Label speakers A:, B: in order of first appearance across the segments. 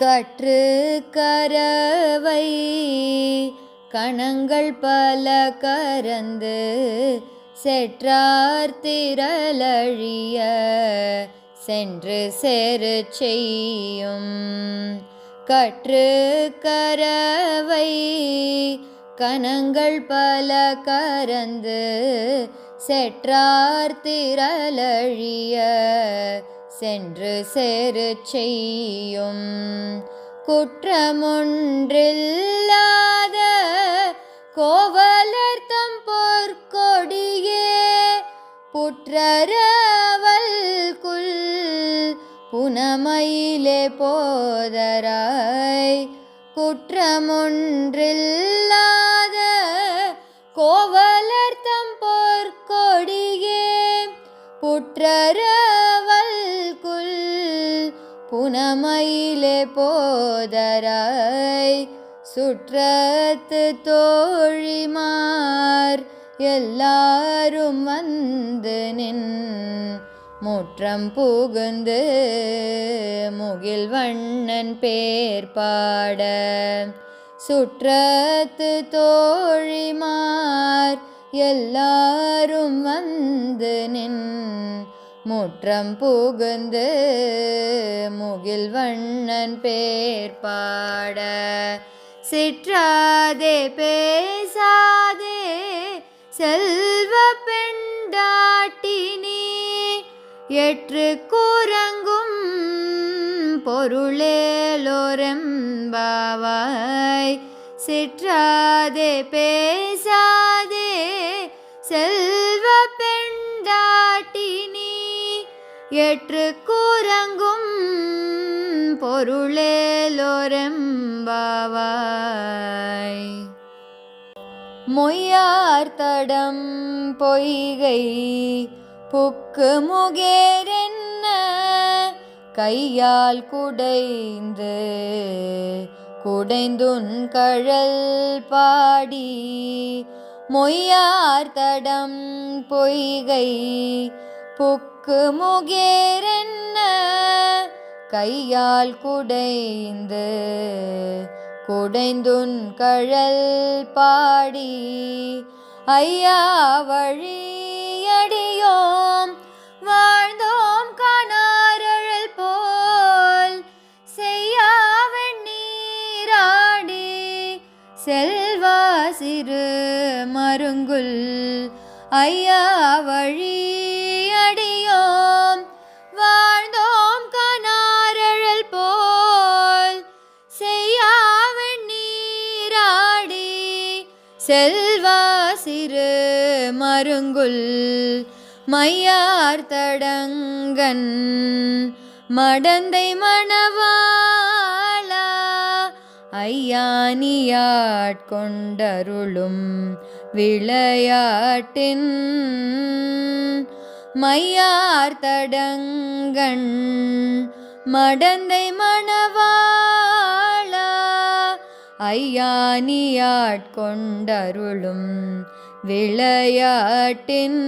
A: கற்று கரவை கணங்கள் பல கரந்து செற்றார் திரளழிய சென்று சேரு செய்யும். கற்று கரவை கணங்கள் பல கரந்து செற்றார் திரளழிய சென்று சேரு செய்யும். குற்றமொன்றில்லாத கோவலர் தம் பொற்கொடியே புற்றரவல் குல் புனமயிலே போதராய். குற்றமொன்றில்லாத கோவலர் தம் பொற்கொடியே புற்றரவல் குல் புனமயிலே போதராய். சுற்றத்து தோழிமார் எல்லாரும் வந்து நின் முற்றம் புகுந்து முகில் வண்ணன் பேர் பாட. சுற்றத்து தோழிமார் எல்லாரும் வந்து நின் முற்றம் புகுந்து முகில் வண்ணன் பேர் பாட. சிற்றாதே பேசாதே செல்வ பெண்டாட்டினி எற்று கூறங்கும் பொருளேலோரெம்பாவாய். சிற்றாதே பேசாதே செல்வ பெண்டாட்டினி எற்று கூறங்கும் பொருளேலோரெம்பாவாய். மொய்யார் தடம் பொய்கை புக்கு முகேரென்ன கையால் குடைந்து குடைந்துன் கழல் பாடி. மொய்யார் தடம் பொய்கை புக்கு முகேரென்ன கையால் குடைந்து குடைந்துன் கழல் பாடி. ஐயா வழியடியோம் வாழ்ந்தோம் காணாரழல் போல் செய்யாவெண் நீராடி செல்வா சிறு மருங்குல். ஐயா வழியடியோம் வாழ்ந்தோம் காணாரழல் போல் செய்யாவெண் நீராடி செல்வா சிறு மருங்குல். மையார் தடங்கன் மடந்தை மணவாளா ஐயானியாட்கொண்டருளும் விளையாட்டின். மையார் தடங்கன் மடந்தை மணவாளா ஐயானியாட்கொண்டருளும் விளையாட்டின்.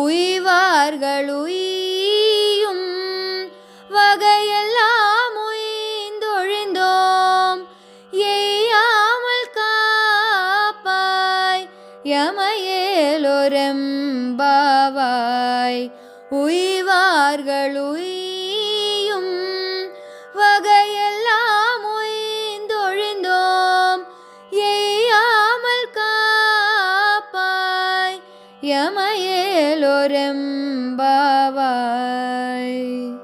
A: உய்வார்கள் உய்யும் வகையெல்லாம் உய்ந்தொழிந்தோம் எய்யாமல் காப்பாய் யமையேலோரெம்பாவாய். உய்வார்கள் உய்யும் வகையெல்லாம் உய்ந்தொழிந்தோம் எய்யாமல் காப்பாய் யமையேலோரெம்பாவாய்.